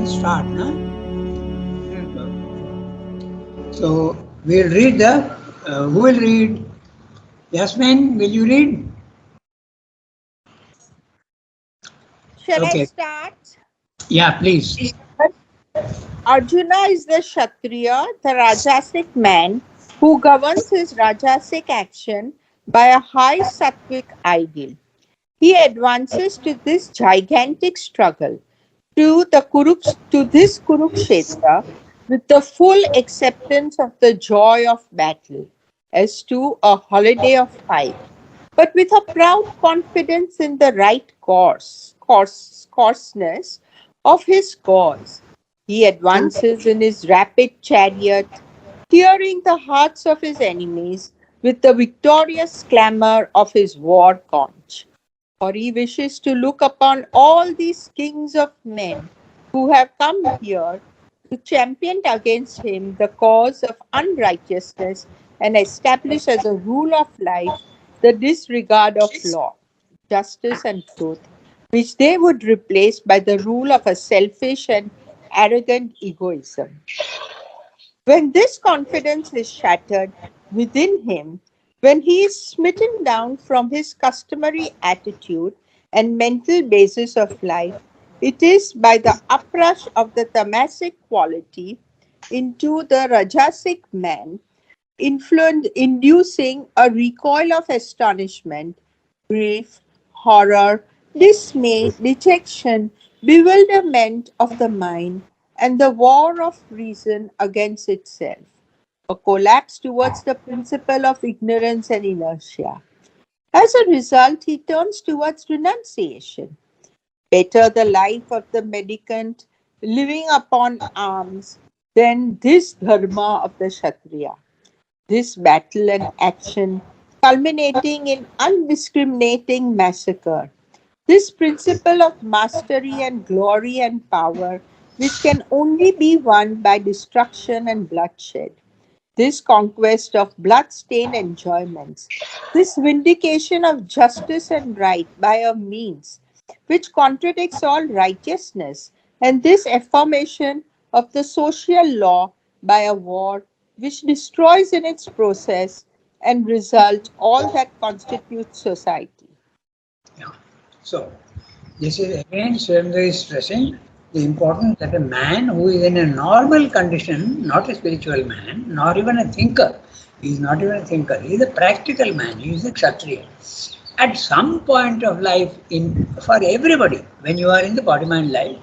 can start. No? So we'll read who will read? Yasmin, will you read? Shall I Okay. start? Yeah, please. Arjuna is the Kshatriya, the Rajasic man who governs his Rajasic action by a high sattvic ideal. He advances to this gigantic struggle, to this Kurukshetra, with the full acceptance of the joy of battle, as to a holiday of fight, but with a proud confidence in the right courseness of his cause. He advances in his rapid chariot, tearing the hearts of his enemies with the victorious clamor of his war conch. For he wishes to look upon all these kings of men who have come here to champion against him the cause of unrighteousness and establish as a rule of life the disregard of law, justice, and truth, which they would replace by the rule of a selfish and arrogant egoism. When this confidence is shattered within him, when he is smitten down from his customary attitude and mental basis of life, it is by the uprush of the tamasic quality into the rajasic man, inducing a recoil of astonishment, grief, horror, dismay, dejection, bewilderment of the mind, and the war of reason against itself, a collapse towards the principle of ignorance and inertia. As a result, he turns towards renunciation. Better the life of the mendicant living upon alms than this dharma of the Kshatriya. This battle and action, culminating in undiscriminating massacre, this principle of mastery and glory and power, which can only be won by destruction and bloodshed, this conquest of blood-stained enjoyments, this vindication of justice and right by a means which contradicts all righteousness, and this affirmation of the social law by a war which destroys in its process and result all that constitutes society. Yeah. So this is again Surendra is stressing the importance that a man who is in a normal condition, not a spiritual man, nor even a thinker, he is not even a thinker, he is a practical man, he is a Kshatriya. At some point of life, in for everybody, when you are in the body mind life,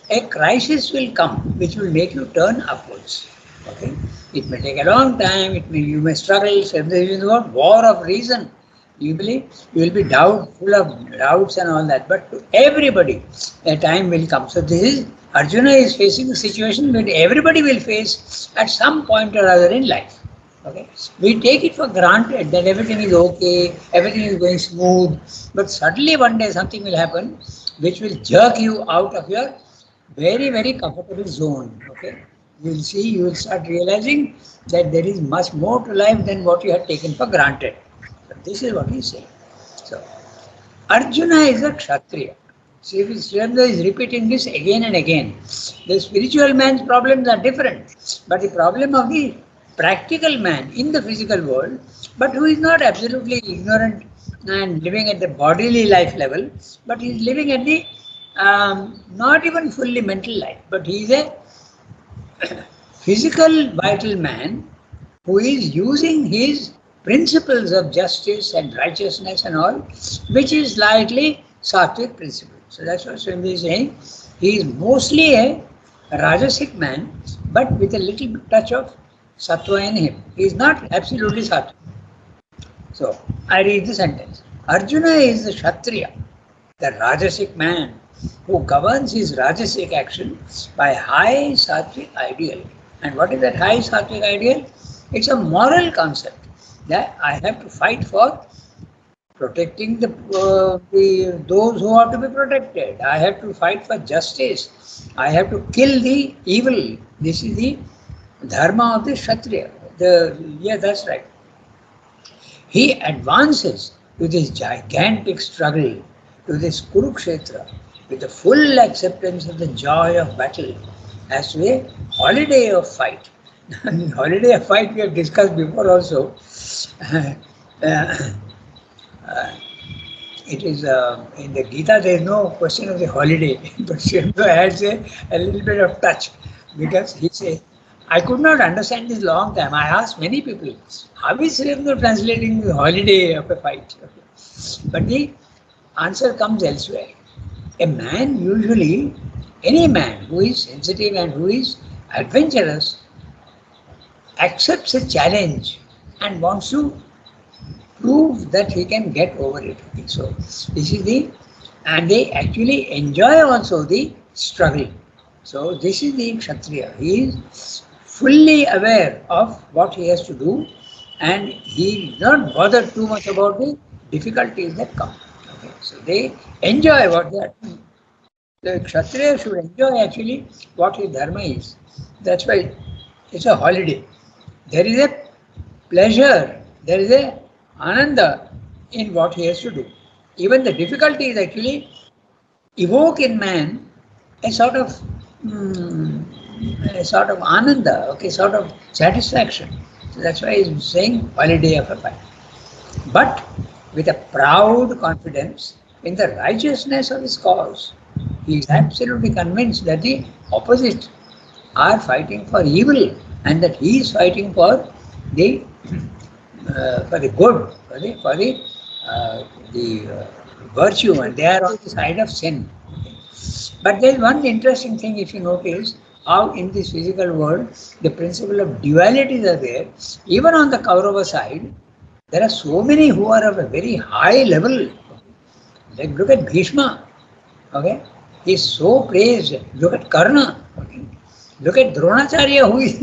a crisis will come which will make you turn upwards. Okay? It may take a long time, you may struggle, so there is what war of reason. You believe you will be full of doubts and all that, but to everybody, a time will come. So this is Arjuna is facing a situation that everybody will face at some point or other in life. Okay, we take it for granted that everything is okay, everything is going smooth, but suddenly one day something will happen which will jerk you out of your very, very comfortable zone. Okay, you will see, you will start realizing that there is much more to life than what you had taken for granted. So this is what he is saying. So Arjuna is a Kshatriya. See, Surendra is repeating this again and again. The spiritual man's problems are different, but the problem of the practical man in the physical world, but who is not absolutely ignorant and living at the bodily life level, but he is living at the not even fully mental life, but he is a physical vital man who is using his principles of justice and righteousness and all, which is slightly sattvic principle. So that's what Swami is saying. He is mostly a rajasic man, but with a little touch of sattva in him. He is not absolutely sattvic. So I read the sentence. Arjuna is the Kshatriya, the Rajasic man who governs his Rajasic action by high sattvic ideal. And what is that high sattvic ideal? It's a moral concept that I have to fight for protecting the those who are to be protected. I have to fight for justice. I have to kill the evil. This is the dharma of the Kshatriya. Yeah, that's right. He advances to this gigantic struggle, to this Kurukshetra, with the full acceptance of the joy of battle as to a holiday of fight. Holiday of fight we have discussed before also. Uh, uh, it is in the Gita there is no question of the holiday, but Srimdo adds a little bit of touch because he says, I could not understand this long time. I asked many people, how is Srimdo translating the holiday of a fight? But the answer comes elsewhere. A man usually, any man who is sensitive and who is adventurous accepts a challenge and wants to prove that he can get over it. Okay, so this is the, and they actually enjoy also the struggle. So this is the Kshatriya. He is fully aware of what he has to do and he does not bother too much about the difficulties that come. Okay, so they enjoy what they are doing. The Kshatriya should enjoy actually what his dharma is. That's why it's a holiday. There is a pleasure, there is a ananda in what he has to do. Even the difficulties actually evoke in man a sort of a sort of ananda, okay, sort of satisfaction. So that's why he's saying holiday of a fight. But with a proud confidence in the righteousness of his cause. He is absolutely convinced that the opposite are fighting for evil and that he is fighting the for the good, for the virtue, and they are on the side of sin. But there is one interesting thing if you notice how in this physical world the principle of dualities are there. Even on the Kaurava side, there are so many who are of a very high level. Like look at Bhishma, okay? He is so praised. Look at Karna, okay? Look at Dronacharya, who is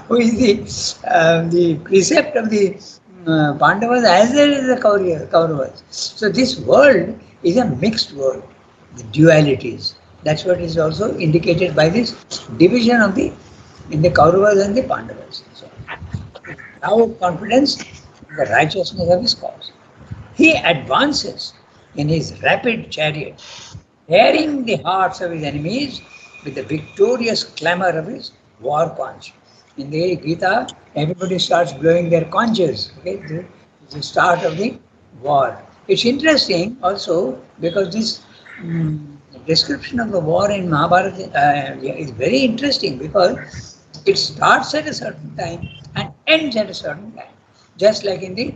who is the precept of the Pandavas as well as the Kauravas. So this world is a mixed world, the dualities. That's what is also indicated by this division of the in the Kauravas and the Pandavas. So now confidence in the righteousness of his cause. He advances in his rapid chariot, tearing the hearts of his enemies with the victorious clamor of his war conch. In the Gita, everybody starts blowing their conches. Okay, it's the start of the war. It's interesting also because this description of the war in Mahabharata is very interesting because it starts at a certain time and ends at a certain time. Just like in the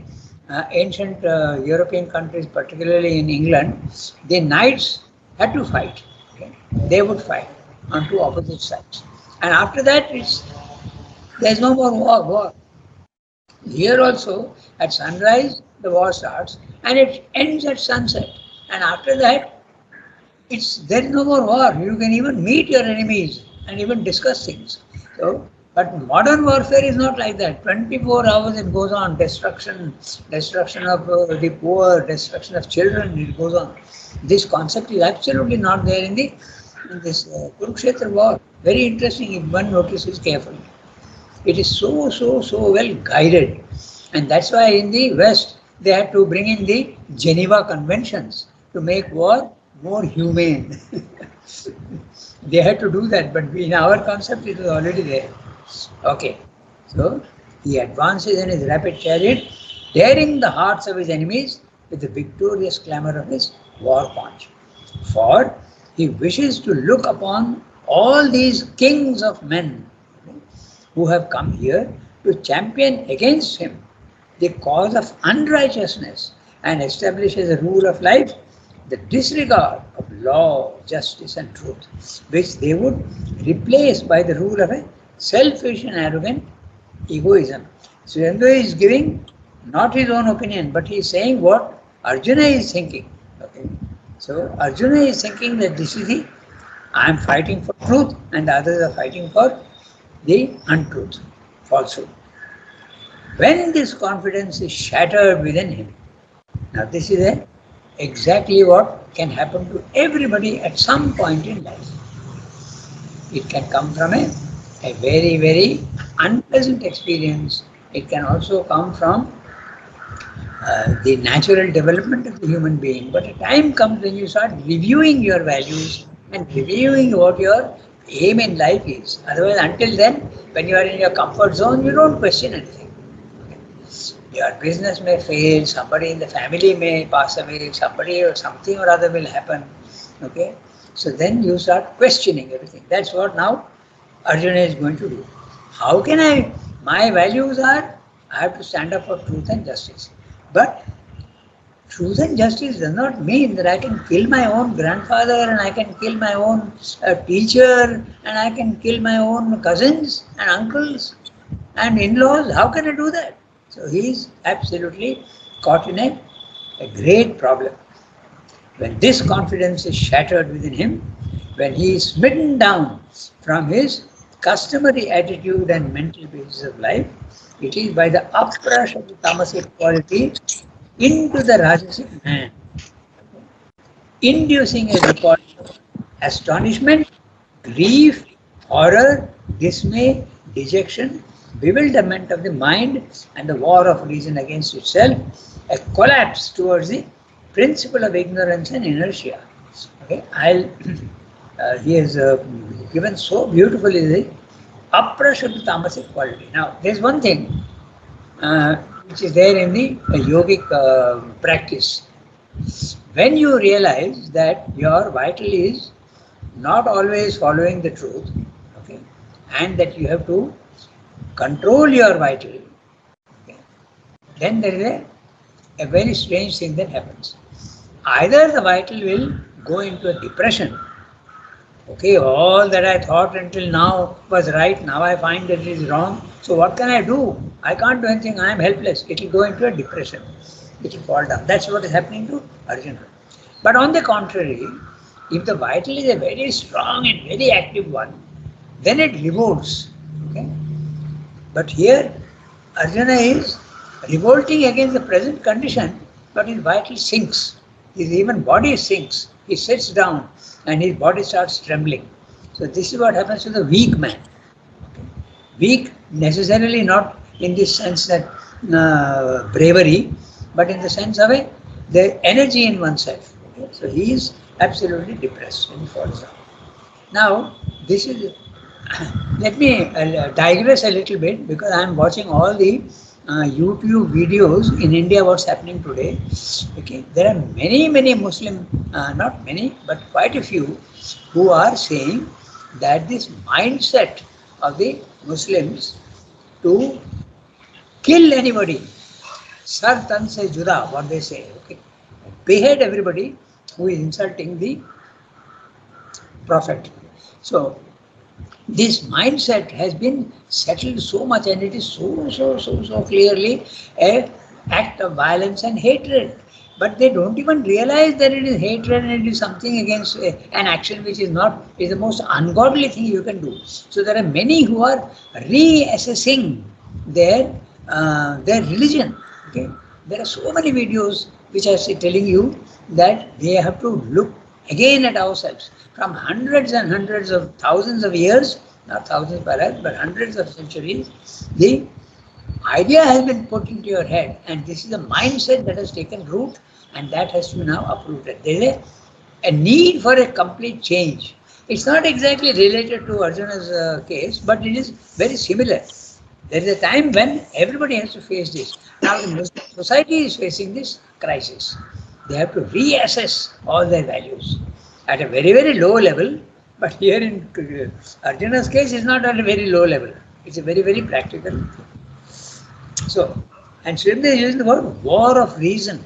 ancient European countries, particularly in England, the knights had to fight. Okay? They would fight on two opposite sides. And after that, there's no more war. Here also, at sunrise, the war starts and it ends at sunset. And after that, there is no more war. You can even meet your enemies and even discuss things. So, but modern warfare is not like that. 24 hours it goes on. Destruction of the poor, destruction of children. It goes on. This concept is absolutely not there in this Kurukshetra war. Very interesting if one notices carefully. It is so well guided, and that's why in the West they had to bring in the Geneva Conventions to make war more humane. They had to do that, but in our concept it was already there. Okay, so he advances in his rapid chariot, tearing the hearts of his enemies with the victorious clamor of his war punch. For he wishes to look upon all these kings of men who have come here to champion against him the cause of unrighteousness and establish as a rule of life the disregard of law, justice and truth, which they would replace by the rule of a selfish and arrogant egoism. So Srendra is giving not his own opinion, but he is saying what Arjuna is thinking. Okay. So Arjuna is thinking that this is I am fighting for truth and the others are fighting for the untruth, falsehood. When this confidence is shattered within him, now this is exactly what can happen to everybody at some point in life. It can come from a very unpleasant experience. It can also come from the natural development of the human being. But a time comes when you start reviewing your values and reviewing what your aim in life is. Otherwise, until then, when you are in your comfort zone, you don't question anything. Your business may fail, somebody in the family may pass away, somebody or something or other will happen. Okay? So then you start questioning everything. That's what now Arjuna is going to do. How can my values are, I have to stand up for truth and justice. But truth and justice does not mean that I can kill my own grandfather and I can kill my own teacher and I can kill my own cousins and uncles and in-laws. How can I do that? So he is absolutely caught in a great problem. When this confidence is shattered within him, when he is smitten down from his customary attitude and mental basis of life, it is by the uprush of the tamasic quality into the Rajasic man, inducing a recoil of astonishment, grief, horror, dismay, dejection, bewilderment of the mind, and the war of reason against itself, a collapse towards the principle of ignorance and inertia. Okay, he has given so beautifully the uprush of the tamasic quality. Now, there's one thing uh, which is there in the yogic practice. When you realize that your vital is not always following the truth, okay, and that you have to control your vital, okay, then there is a very strange thing that happens. Either the vital will go into a depression. Okay, all that I thought until now was right, now I find that it is wrong. So what can I do? I can't do anything, I am helpless. It will go into a depression. It will fall down. That's what is happening to Arjuna. But on the contrary, if the vital is a very strong and very active one, then it revolts. Okay? But here, Arjuna is revolting against the present condition, but his vital sinks. His even body sinks. He sits down and his body starts trembling. So this is what happens to the weak man. Okay? Weak necessarily not in this sense that bravery, but in the sense of the energy in oneself. Okay? So he is absolutely depressed and he falls down. Now, this is, let me digress a little bit because I am watching all the YouTube videos in India, what's happening today. Okay, there are many Muslim, not many, but quite a few, who are saying that this mindset of the Muslims to kill anybody, sar tan se juda, what they say, okay, behead everybody who is insulting the Prophet. So this mindset has been settled so much and it is so clearly an act of violence and hatred. But they don't even realize that it is hatred and it is something against an action which is not, is the most ungodly thing you can do. So there are many who are reassessing their religion. Okay? There are so many videos which are telling you that they have to look again at ourselves. From hundreds and hundreds of thousands of years, not thousands perhaps, but hundreds of centuries, the idea has been put into your head and this is a mindset that has taken root and that has to be now uprooted. There is a need for a complete change. It's not exactly related to Arjuna's case, but it is very similar. There is a time when everybody has to face this. Now the Muslim society is facing this crisis. They have to reassess all their values at a very low level. But here in Arjuna's case, it's not at a very low level. It's a very practical thing. So, and Srimad is using the word war of reason.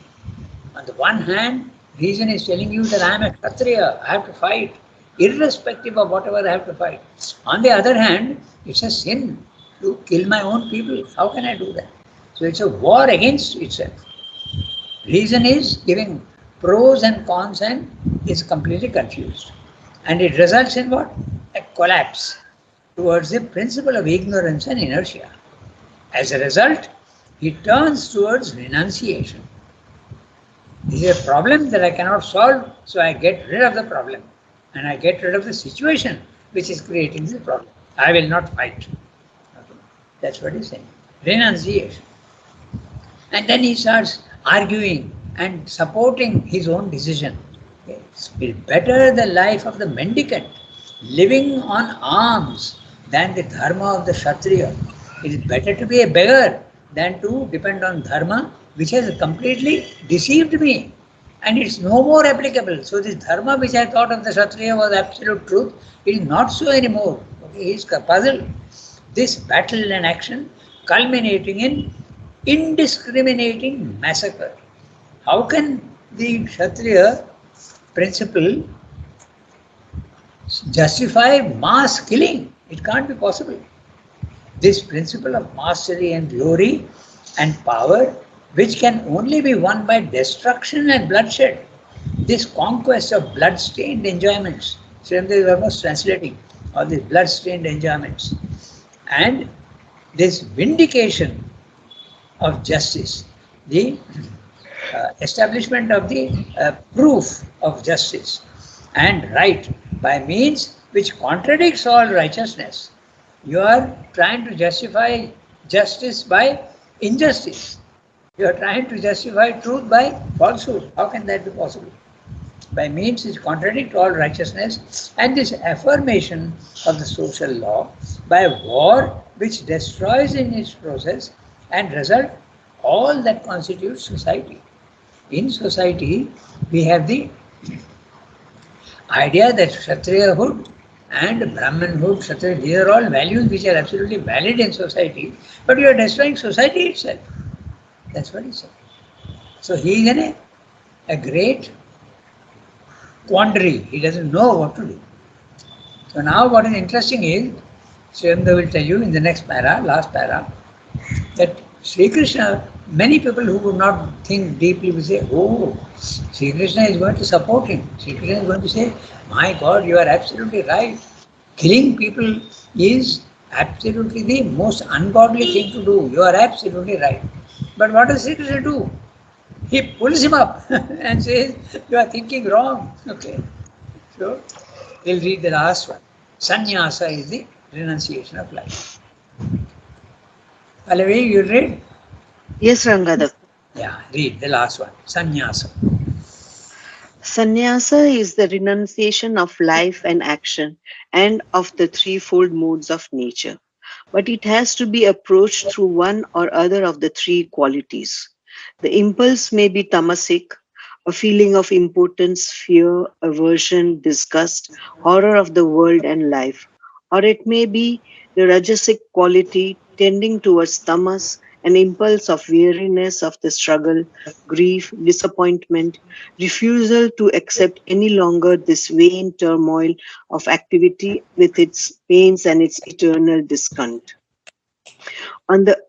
On the one hand, reason is telling you that I am a Kshatriya, I have to fight, irrespective of whatever I have to fight. On the other hand, it's a sin to kill my own people. How can I do that? So it's a war against itself. Reason is giving pros and cons and is completely confused. And it results in what? A collapse towards the principle of ignorance and inertia. As a result, he turns towards renunciation. This is a problem that I cannot solve, so I get rid of the problem. And I get rid of the situation which is creating the problem. I will not fight. Okay. That's what he's saying. Renunciation. And then he starts arguing and supporting his own decision. It's better the life of the mendicant living on alms than the dharma of the Kshatriya. It is better to be a beggar than to depend on dharma, which has completely deceived me. And it's no more applicable. So this dharma which I thought of the Kshatriya was absolute truth, it is not so anymore. Okay, he is puzzled. This battle and action culminating in indiscriminating massacre. How can the Kshatriya principle justify mass killing? It can't be possible. This principle of mastery and glory and power, which can only be won by destruction and bloodshed, this conquest of blood-stained enjoyments, Srimdev was translating all these blood-stained enjoyments, and this vindication of justice, the establishment of the proof of justice and right by means which contradicts all righteousness. You are trying to justify justice by injustice. You are trying to justify truth by falsehood. How can that be possible? By means which contradict all righteousness, and this affirmation of the social law by war which destroys in its process and result all that constitutes society. In society, we have the idea that Kshatriyahood and Brahmanhood, Kshatriya, these are all values which are absolutely valid in society, but you are destroying society itself. That's what he said. So he is in a great quandary. He doesn't know what to do. So now what is interesting is, Srimda will tell you in the next para, last para, that Sri Krishna, many people who would not think deeply will say, oh, Sri Krishna is going to support him. Sri Krishna is going to say, my God, you are absolutely right. Killing people is absolutely the most ungodly thing to do. You are absolutely right. But what does Sri Krishna do? He pulls him up and says, you are thinking wrong. Okay. So, we'll read the last one. Sannyasa is the renunciation of life. Pallavi, you read? Yes, Ranganath. Yeah, read the last one. Sannyasa. Sannyasa is the renunciation of life and action and of the threefold modes of nature. But it has to be approached through one or other of the three qualities. The impulse may be tamasic, a feeling of impotence, fear, aversion, disgust, horror of the world and life, or it may be the rajasic quality tending towards tamas, an impulse of weariness of the struggle, grief, disappointment, refusal to accept any longer this vain turmoil of activity with its pains and its eternal discontent. On the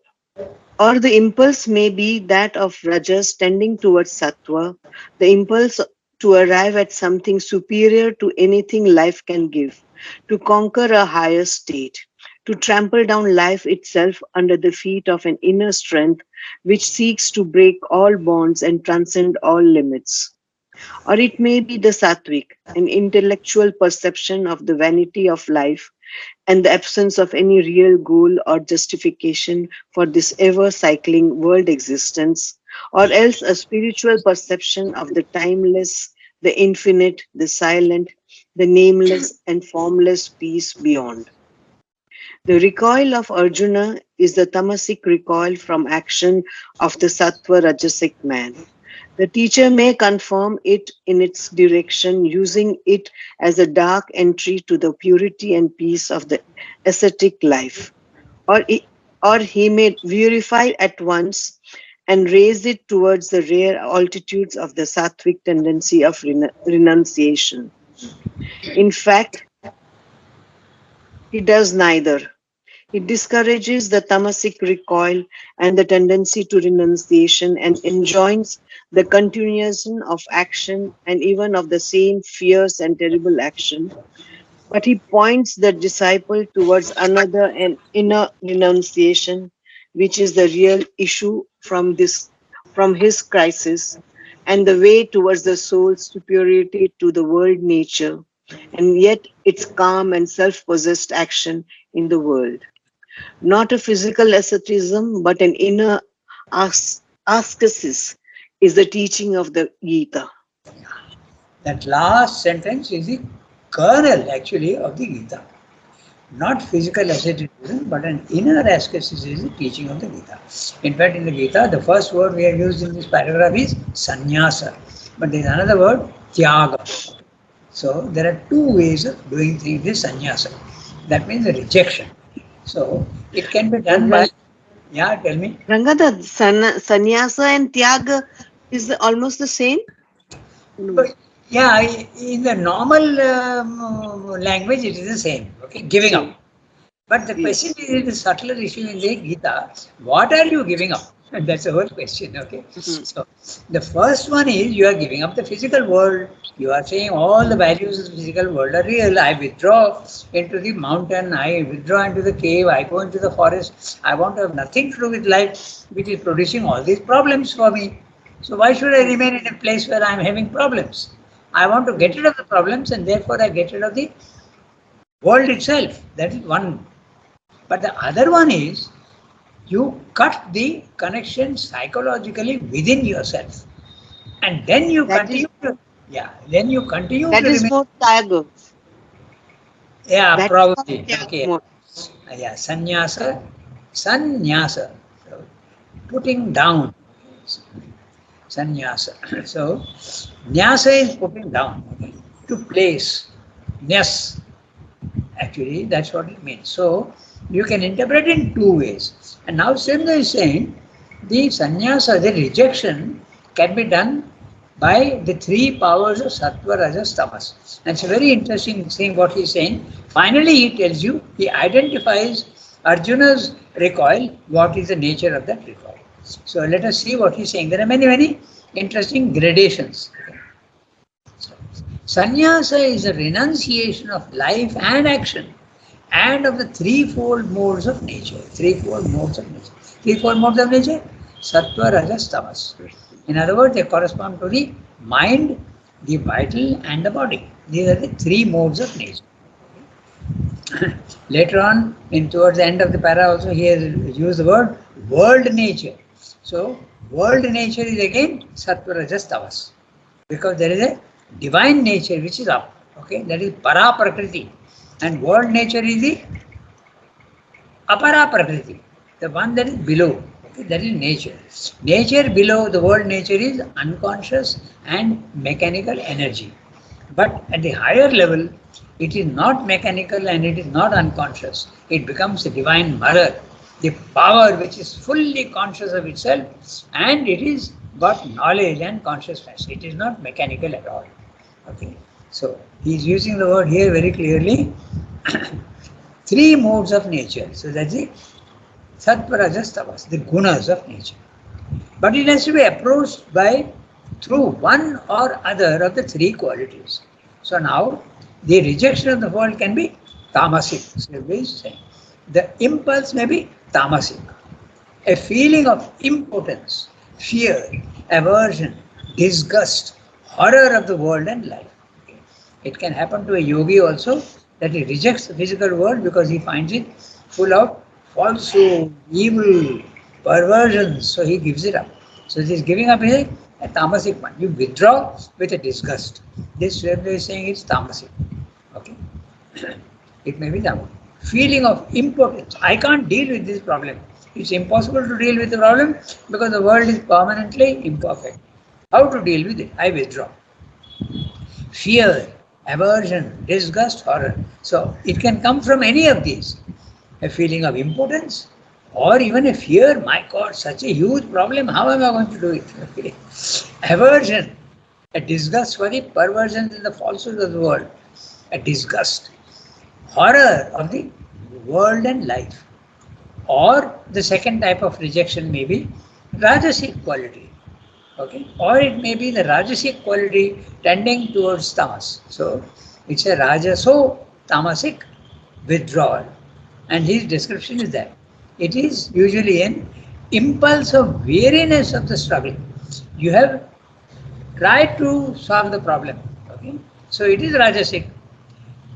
or the impulse may be that of rajas tending towards sattva, the impulse to arrive at something superior to anything life can give, to conquer a higher state, to trample down life itself under the feet of an inner strength which seeks to break all bonds and transcend all limits. Or it may be the sattvic, an intellectual perception of the vanity of life and the absence of any real goal or justification for this ever cycling world existence, or else a spiritual perception of the timeless, the infinite, the silent, the nameless and formless peace beyond. The recoil of Arjuna is the tamasic recoil from action of the sattva rajasic man. The teacher may confirm it in its direction, using it as a dark entry to the purity and peace of the ascetic life. Or he may purify at once and raise it towards the rare altitudes of the sattvic tendency of renunciation. In fact, he does neither. He discourages the tamasic recoil and the tendency to renunciation and enjoins the continuation of action and even of the same fierce and terrible action. But he points the disciple towards another and inner renunciation, which is the real issue from his crisis, and the way towards the soul's superiority to the world nature, and yet its calm and self-possessed action in the world. Not a physical asceticism, but an inner ascesis, is the teaching of the Gita. That last sentence is the kernel actually of the Gita. Not physical asceticism, but an inner asceticism is the teaching of the Gita. In fact, in the Gita, the first word we have used in this paragraph is sannyasa. But there is another word, tyaga. So there are two ways of doing things with sannyasa. That means the rejection. So it can be done by, yeah, tell me. Ranganath, sannyasa and tyaga is almost the same? No. But yeah, in the normal language, it is the same. Okay, giving up. Same. But the question Yes. is the subtler issue in the Gita. What are you giving up? And that's the whole question. Okay. Mhm. So the first one is you are giving up the physical world. You are saying all the values of the physical world are real. I withdraw into the mountain. I withdraw into the cave. I go into the forest. I want to have nothing to do with life, which is producing all these problems for me. So why should I remain in a place where I am having problems? I want to get rid of the problems, and therefore I get rid of the world itself. That is one. But the other one is you cut the connection psychologically within yourself, and then you That is continue to, yeah, then you continue that to is remain, more tyaga. yeah, That is called probably, tyaga okay, more. yeah, sannyasa, so putting down, sannyasa. So nyasa is putting down, okay, to place, nyas. Actually, that's what it means. So you can interpret in two ways. And now Srimda is saying the sannyasa, the rejection, can be done by the three powers of sattva, rajas, tamas. And it's a very interesting thing what he's saying. Finally, he tells you, he identifies Arjuna's recoil, what is the nature of that recoil. So let us see what he's saying. There are many, many interesting gradations. Sannyasa is a renunciation of life and action and of the threefold modes of nature. Threefold modes of nature. Threefold modes of nature? Sattva, Rajas, Tamas. In other words, they correspond to the mind, the vital, and the body. These are the three modes of nature. Later on, in towards the end of the para, also he has used the word world nature. So, world nature is again Sattva, Rajas, Tamas, because there is a divine nature which is up. Okay, that is para prakriti, and world nature is the apara prakriti, the one that is below. Okay, that is nature. Nature below the world nature is unconscious and mechanical energy. But at the higher level, it is not mechanical and it is not unconscious. It becomes a divine mother, the power which is fully conscious of itself, and it is got knowledge and consciousness. It is not mechanical at all. Okay. So he is using the word here very clearly. Three modes of nature. So that's the sattva, rajas, tamas, the gunas of nature. But it has to be approached by through one or other of the three qualities. So now the rejection of the world can be tamasic. So the impulse may be tamasic. A feeling of impotence, fear, aversion, disgust, horror of the world and life. It can happen to a yogi also that he rejects the physical world because he finds it full of falsehood, evil, perversions, so he gives it up. So this giving up is a tamasic one. You withdraw with a disgust. This way is saying it's tamasic. Okay. It may be that one. Feeling of impotence. I can't deal with this problem. It's impossible to deal with the problem because the world is permanently imperfect. How to deal with it? I withdraw. Fear, aversion, disgust, horror. So it can come from any of these. A feeling of impotence or even a fear, my God, such a huge problem, how am I going to do it? Okay. Aversion, a disgust for the perversions and the falsehoods of the world, a disgust, horror of the world and life. Or the second type of rejection may be rajasic quality. Okay, or it may be the rajasic quality tending towards tamas. So it's a rajaso tamasic withdrawal, and his description is that it is usually an impulse of weariness of the struggle. You have tried to solve the problem. Okay, so it is rajasic.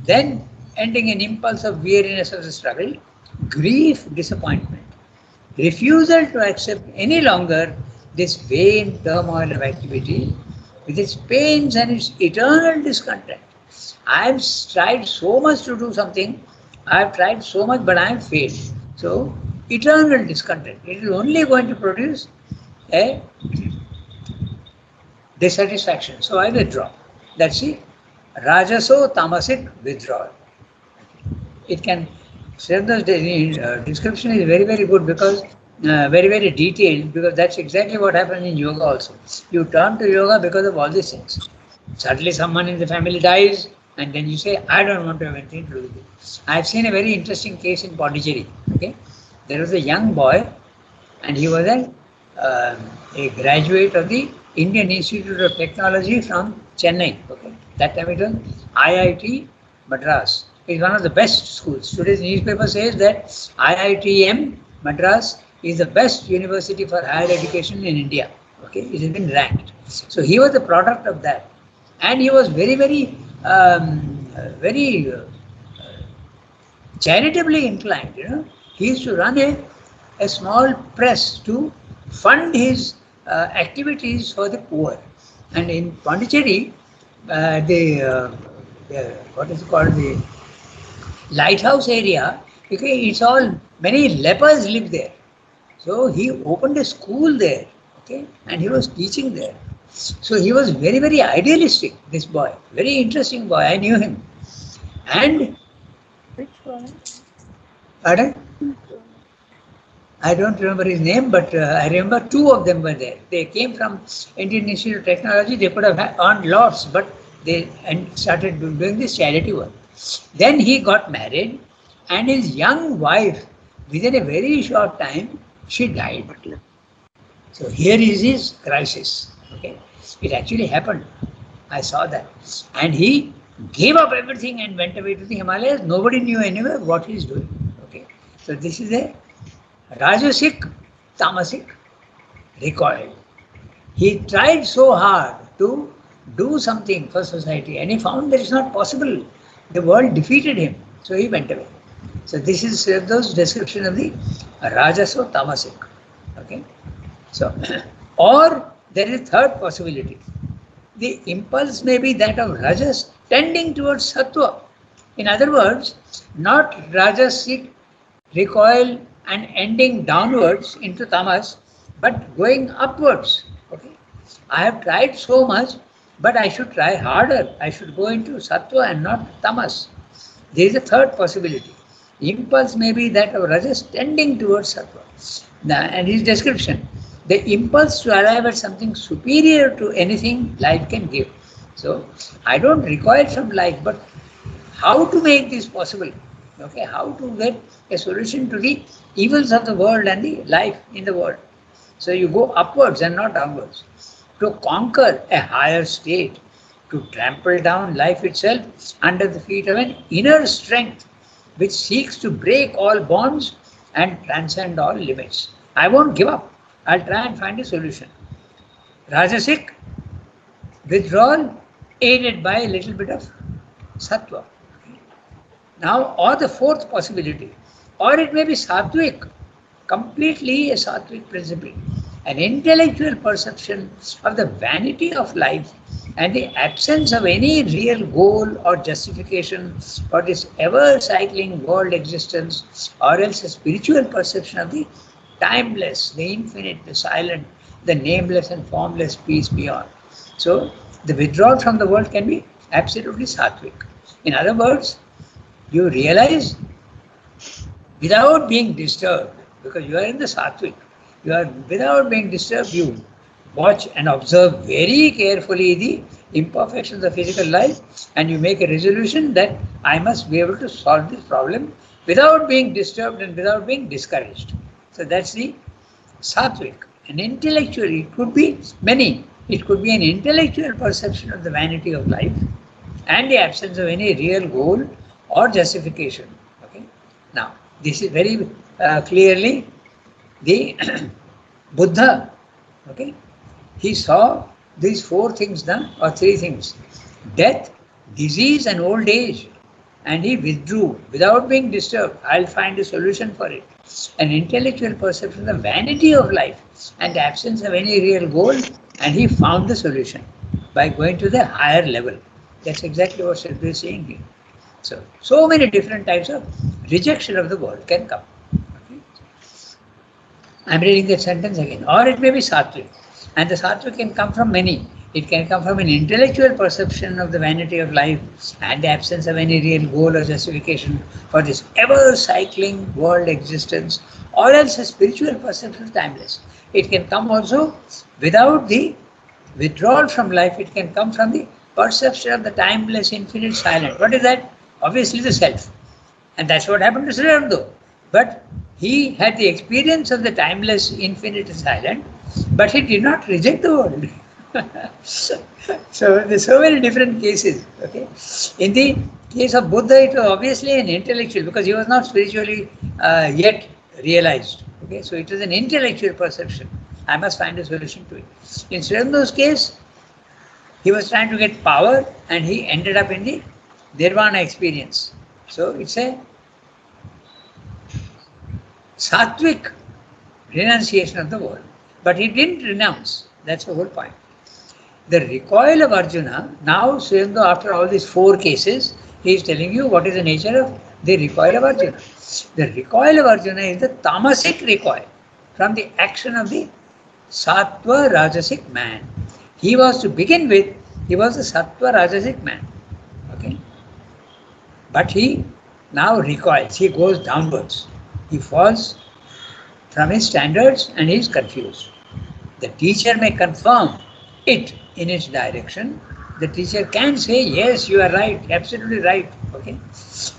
Then ending in impulse of weariness of the struggle, grief, disappointment, refusal to accept any longer this vain turmoil of activity with its pains and its eternal discontent. I have tried so much to do something, I have tried so much, but I have failed. So, eternal discontent. It is only going to produce a dissatisfaction. So, I withdraw. That's it. Rajaso tamasic withdrawal. It can Sridhar's description is very, very good because very, very detailed, because that's exactly what happens in yoga also. You turn to yoga because of all these things. Suddenly someone in the family dies and then you say, I don't want to have anything to do with it. I've seen a very interesting case in Pondicherry. Okay, there was a young boy and he was a graduate of the Indian Institute of Technology from Chennai. Okay, that time it was IIT Madras. It's one of the best schools. Today's newspaper says that IITM Madras is the best university for higher education in India. Okay, it has been ranked. So he was the product of that, and he was very, very charitably inclined. He used to run a small press to fund his activities for the poor. And in Pondicherry, the what is it called, the lighthouse area, okay, it's all, many lepers live there. So he opened a school there, okay, and he was teaching there. So he was very, very idealistic, this boy, very interesting boy. I knew him. And Which one? pardon? I don't remember his name, but I remember two of them were there. They came from Indian Institute of Technology. They could have earned lots, but they started doing this charity work. Then he got married, and his young wife, within a very short time, she died. So here is his crisis. Okay, it actually happened. I saw that, and he gave up everything and went away to the Himalayas. Nobody knew anywhere what he's doing. Okay, so this is a Rajasic, Tamasic recoil. He tried so hard to do something for society and he found that it's not possible. The world defeated him, so he went away. So this is Sridhar's description of the Rajaso Tamasic. Okay. So, or there is a third possibility. The impulse may be that of Rajas tending towards Sattva. In other words, not Rajasic recoil and ending downwards into tamas, but going upwards. Okay, I have tried so much, but I should try harder. I should go into sattva and not tamas. There is a third possibility. Impulse may be that of rajas tending towards sattva. Now, and his description, the impulse to arrive at something superior to anything life can give. So I don't recoil from life, but how to make this possible? Okay, how to get a solution to the evils of the world and the life in the world. So you go upwards and not downwards. To conquer a higher state, to trample down life itself under the feet of an inner strength which seeks to break all bonds and transcend all limits. I won't give up. I'll try and find a solution. Rajasic withdrawal aided by a little bit of sattva. Now, or the fourth possibility, or it may be sattvic, completely a sattvic principle, an intellectual perception of the vanity of life and the absence of any real goal or justification for this ever-cycling world existence, or else a spiritual perception of the timeless, the infinite, the silent, the nameless and formless peace beyond. So, the withdrawal from the world can be absolutely sattvic. In other words, you realize without being disturbed, because you are in the sattvic, you are without being disturbed, you watch and observe very carefully the imperfections of physical life and you make a resolution that I must be able to solve this problem without being disturbed and without being discouraged. So that's the sattvic. And intellectually, it could be many. It could be an intellectual perception of the vanity of life and the absence of any real goal or justification. Okay. Now, this is very clearly the Buddha. Okay. He saw these four things done, or three things: death, disease, and old age. and he withdrew without being disturbed. I'll find a solution for it. An intellectual perception of the vanity of life and the absence of any real goal, and he found the solution by going to the higher level. That's exactly what Sadhguru is saying here. So many different types of rejection of the world can come. Okay? I'm reading that sentence again. Or it may be sattvic. And the sattvic can come from many. It can come from an intellectual perception of the vanity of life and the absence of any real goal or justification for this ever cycling world existence, or else a spiritual perception of timeless. It can come also without the withdrawal from life. It can come from the perception of the timeless, infinite, silent. What is that? Obviously the self. And that's what happened to Sri Aurobindo. But he had the experience of the timeless, infinite, silent, but he did not reject the world. So there's so many different cases. Okay, in the case of Buddha, it was obviously an intellectual, because he was not spiritually yet realized. Okay, so it was an intellectual perception. I must find a solution to it. In Sri Aurobindo's case, he was trying to get power, and he ended up in the nirvana experience. So it's a sattvic renunciation of the world. But he didn't renounce. That's the whole point. The recoil of Arjuna, now Sri Aurobindo, after all these 4 cases, he is telling you what is the nature of the recoil of Arjuna. The recoil of Arjuna is the tamasic recoil from the action of the sattva rajasic man. He was, to begin with, he was a sattva rajasic man. Okay? But he now recoils, he goes downwards. He falls from his standards and he is confused. The teacher may confirm it in its direction. The teacher can say, yes, you are right, absolutely right. Okay?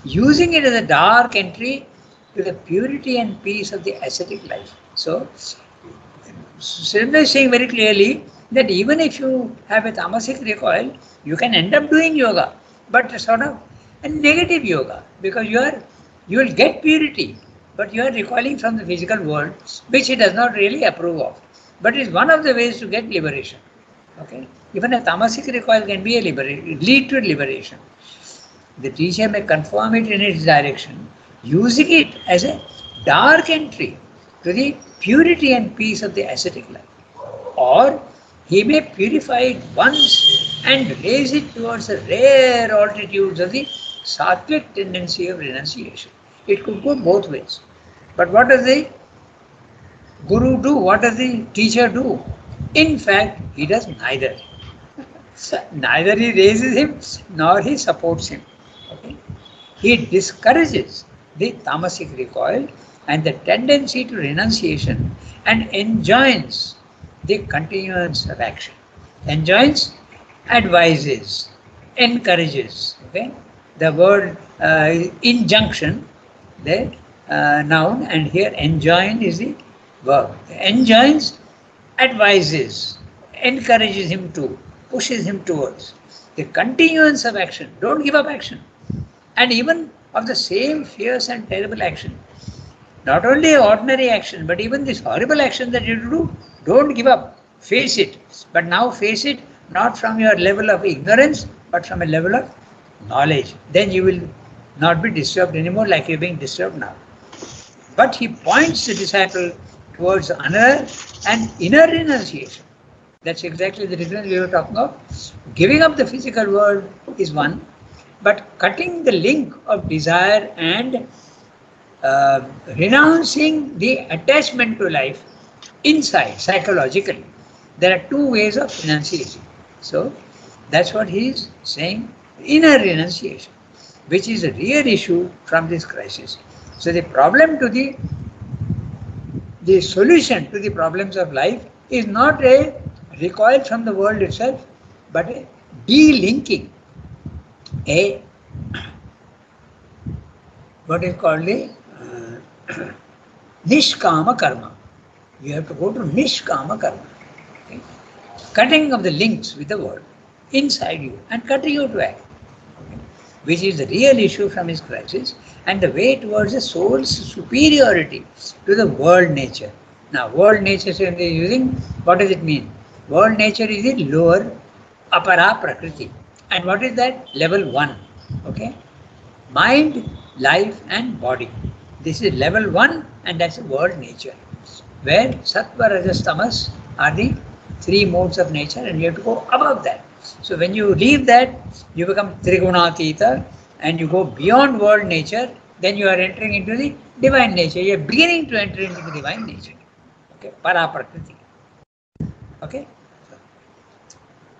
Using it as a dark entry to the purity and peace of the ascetic life. So, Sri Aurobindo is saying very clearly that even if you have a tamasic recoil, you can end up doing yoga, but sort of a negative yoga, because you will get purity, but you are recoiling from the physical world, which he does not really approve of. But it's one of the ways to get liberation. Okay? Even a tamasic recoil can be lead to liberation. The teacher may confirm it in its direction, using it as a dark entry to the purity and peace of the ascetic life. Or he may purify it once and raise it towards the rare altitudes of the sattvic tendency of renunciation. It could go both ways. But what does the guru do? What does the teacher do? In fact, he does neither. Neither he raises him nor he supports him. Okay? He discourages the tamasic recoil and the tendency to renunciation and enjoins the continuance of action. Enjoins, advises, encourages. Okay? The word injunction, the noun, and here enjoin is the verb. Enjoins, advises, encourages him to, pushes him towards the continuance of action. Don't give up action. And even of the same fierce and terrible action. Not only ordinary action, but even this horrible action that you do, don't give up. Face it. But now face it not from your level of ignorance, but from a level of knowledge. Then you will not be disturbed anymore like you're being disturbed now. But he points the disciple towards another and inner renunciation. That's exactly the difference we were talking of. Giving up the physical world is one, but cutting the link of desire and renouncing the attachment to life inside, psychologically. There are 2 ways of renunciation. So that's what he is saying, inner renunciation, which is a real issue from this crisis. So the problem to the solution to the problems of life is not a recoil from the world itself, but a delinking, what is called a nishkama karma. You have to go to nishkama karma. Okay? Cutting of the links with the world inside you and continue to act. Okay? Which is the real issue from his crisis and the way towards the soul's superiority to the world nature. Now, world nature, so they are using, what does it mean? World nature is the lower apara prakriti. And what is that? Level 1. Okay? mind, life and body. This is level 1 and that's world nature, where Sattva, Rajas, Tamas are the three modes of nature and you have to go above that. So when you leave that, you become Trigunatita and you go beyond world nature, then you are entering into the divine nature. You are beginning to enter into the divine nature. Okay, Para Prakriti. Okay,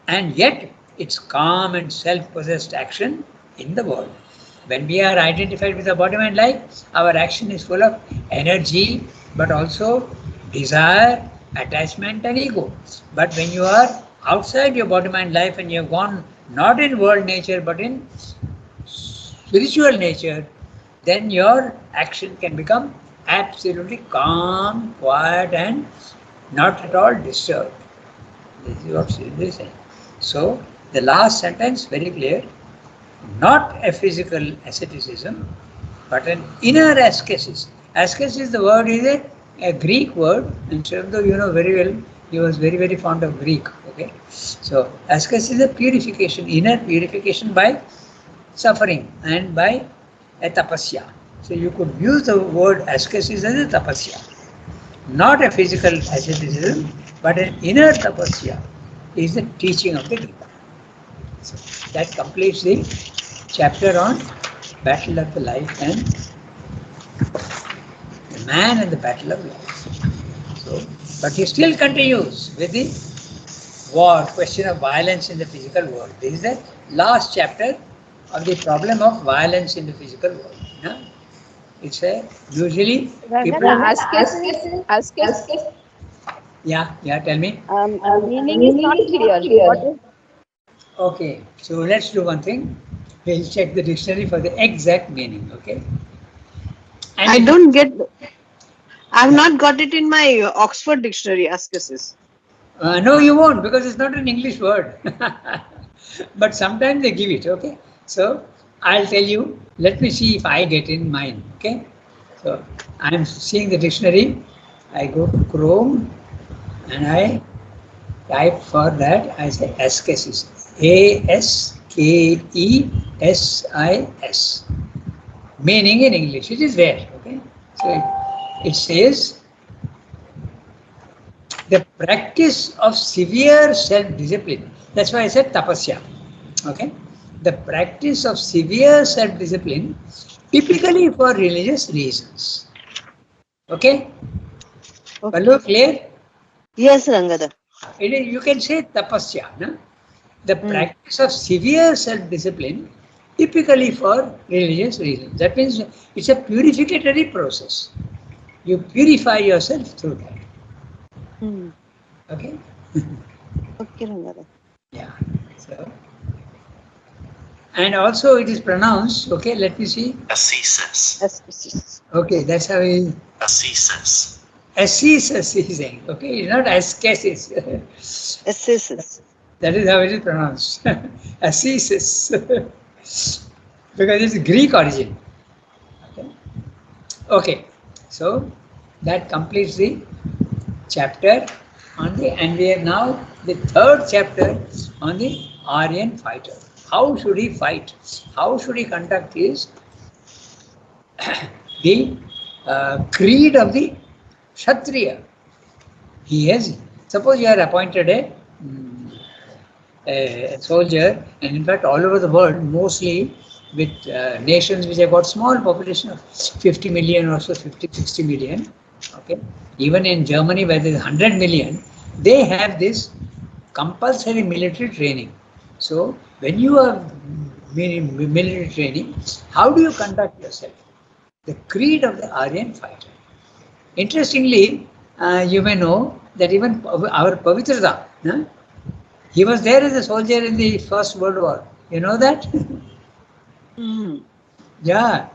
and yet it's calm and self-possessed action in the world. When we are identified with the body mind life, our action is full of energy, but also desire, attachment and ego. But when you are outside your body mind life and you have gone not in world nature but in spiritual nature, then your action can become absolutely calm, quiet and not at all disturbed. This is what Sridhar is saying. So the last sentence very clear, not a physical asceticism, but an inner ascesis. Ascesis, the word is a Greek word, and Sridhar, you know very well, he was very, very fond of Greek. Okay, so ascesis is a purification, inner purification by suffering and by a tapasya. So you could use the word ascesis as a tapasya. Not a physical asceticism, but an inner tapasya is the teaching of the Gita. So that completes the chapter on battle of the life and the man and the battle of life. So, but he still continues with the war, question of violence in the physical world. This is the last chapter of the problem of violence in the physical world. No? It's a usually people. Yeah, tell me. Meaning is not clear. What is Okay, so let's do one thing. We'll check the dictionary for the exact meaning. Okay. And I don't get. I've not got it in my Oxford dictionary, ascesis. no, you won't because it's not an English word. But sometimes they give it. Okay. So I'll tell you. Let me see if I get in mine. Okay. So I'm seeing the dictionary. I go to Chrome and I type for that. I say ascesis. ASKESIS. Meaning in English. It is there. Okay. So it says the practice of severe self-discipline. That's why I said tapasya. Okay. The practice of severe self-discipline, typically for religious reasons. Okay. Okay. Pallu, clear? Yes, Rangada. It is, you can say tapasya. No? The practice of severe self-discipline, typically for religious reasons. That means it's a purificatory process. You purify yourself through that. Okay. Okay, Rangada. Yeah. So, and also it is pronounced. Okay. Let me see. Ascesis. Ascesis. Okay. That's how we. Ascesis. Ascesis is saying. Okay. It's not ascesis. Ascesis. That is how it is pronounced. Ascesis. Because it's Greek origin. Okay. Okay. So that completes the chapter on the, and we have now the third chapter on the Aryan fighter. How should he fight? How should he conduct his the creed of the Kshatriya? He has, suppose you are appointed a soldier, and in fact all over the world, mostly with nations which have got small population of 50 million or so, 50, 60 million. Okay. Even in Germany where there is 100 million, they have this compulsory military training. So when you are military training, how do you conduct yourself? The creed of the Aryan fighter. Interestingly, you may know that even our Pavitrada, he was there as a soldier in the First World War. You know that? Yeah.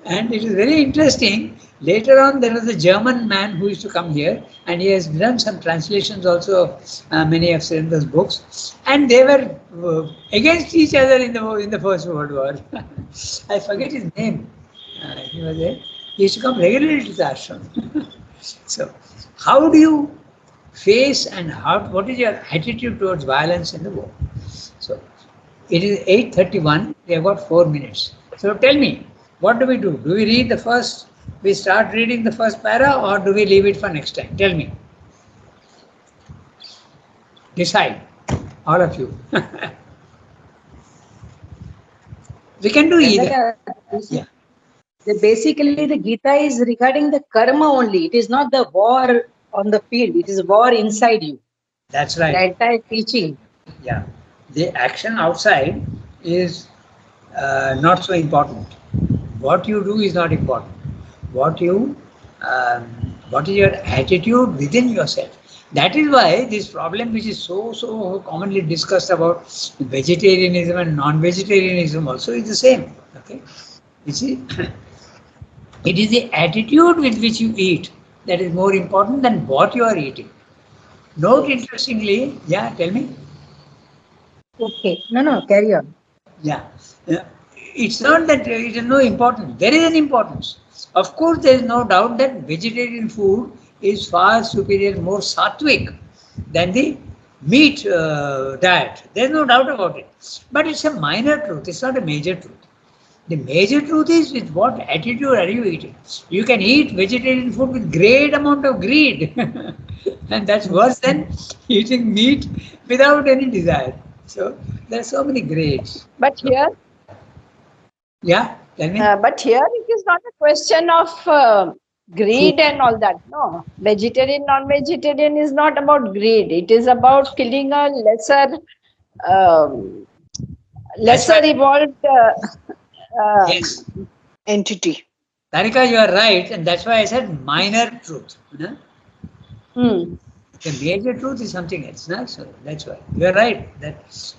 And it is very interesting. Later on, there was a German man who used to come here, and he has done some translations also of many of Surrender's books. And they were against each other in the First World War. I forget his name. He was there. He used to come regularly to the ashram. So, how do you face and what is your attitude towards violence in the war? So, it is 8:31. We have got 4 minutes. So tell me, what do we do? Do we read the first, we start reading the first para, or do we leave it for next time? Tell me. Decide, all of you. We can do either. Ranganath, Yeah, basically the Gita is regarding the karma only. It is not the war on the field. It is war inside you. that's The right. entire teaching. Yeah, the action outside is not so important. What you do is not important. What you, um, what is your attitude within yourself? That is why this problem, which is so commonly discussed about vegetarianism and non-vegetarianism, also is the same. Okay, you see, it is the attitude with which you eat that is more important than what you are eating. Note interestingly, yeah, tell me. Okay. No, carry on. Yeah. Yeah. It's not that it is no importance. There is an importance. Of course, there is no doubt that vegetarian food is far superior, more sattvic than the meat diet. There is no doubt about it. But it's a minor truth. It's not a major truth. The major truth is with what attitude are you eating? You can eat vegetarian food with great amount of greed. And that's worse than eating meat without any desire. So there are so many grades. But So, here, yeah, tell me. but here it is not a question of Food. greed and all that. No, vegetarian, non-vegetarian is not about greed. It is about killing a um, That's lesser right. evolved. Yes. Entity. Tarika, you are right, and that's why I said minor truth. You know? Hmm. The major truth is something else. No? So that's why you are right. That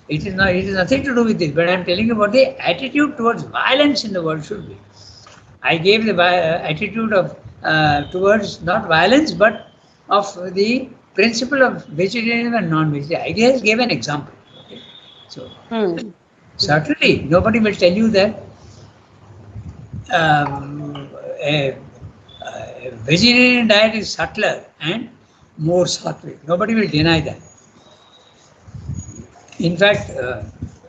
it is not. It is nothing to do with this. But I am telling you what the attitude towards violence in the world should be. I gave the attitude of towards not violence, but of the principle of vegetarianism and non-vegetarian. I just gave an example. Okay? So Hmm. certainly nobody will tell you that um, a, a vegetarian diet is subtler and more sattvic. Nobody will deny that. In fact,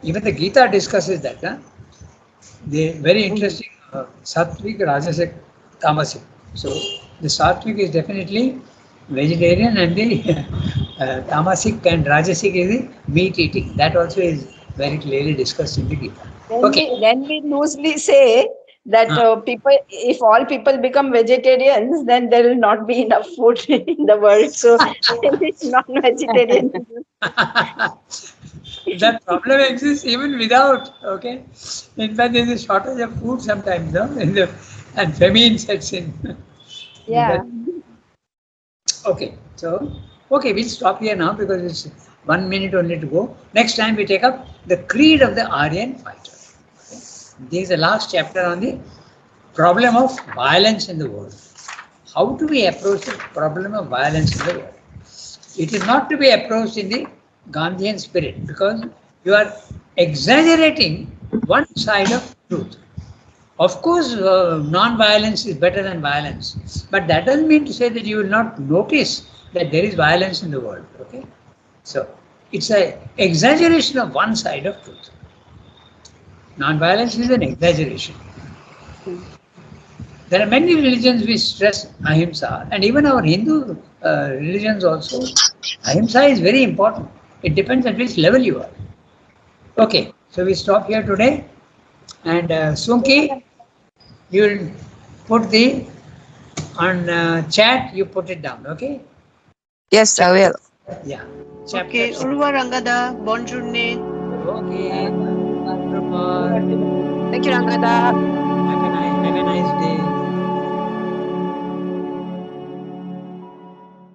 even the Gita discusses that. Huh? The very interesting sattvic, rajasic, tamasic. So the sattvic is definitely vegetarian, and the tamasic and rajasic is the meat eating. That also is very clearly discussed in the Gita. Then Okay. we loosely say that Uh, people, if all people become vegetarians, then there will not be enough food in the world. So it's non-vegetarian. that problem exists even without, okay. In fact, there is a shortage of food sometimes, no? And famine sets in. Yeah. That- okay, so, okay, we'll stop here now because it's 1 minute only to go. Next time we take up the creed of the Aryan fighter. Okay? This is the last chapter on the problem of violence in the world. How do we approach the problem of violence in the world? It is not to be approached in the Gandhian spirit because you are exaggerating one side of truth. Of course, non-violence is better than violence, but that doesn't mean to say that you will not notice that there is violence in the world. Okay, so it's a exaggeration of one side of truth. Non-violence is an exaggeration. There are many religions which stress ahimsa, and even our Hindu religions also. Ahimsa is very important. It depends at which level you are. Okay, so we stop here today, and Sunki, you'll put the on chat. You put it down. Okay. Yes, I will. Yeah. Okay, Chapter. Urva Rangada, buongiorno. Okay. Bye. Thank you, Rangada. Have a nice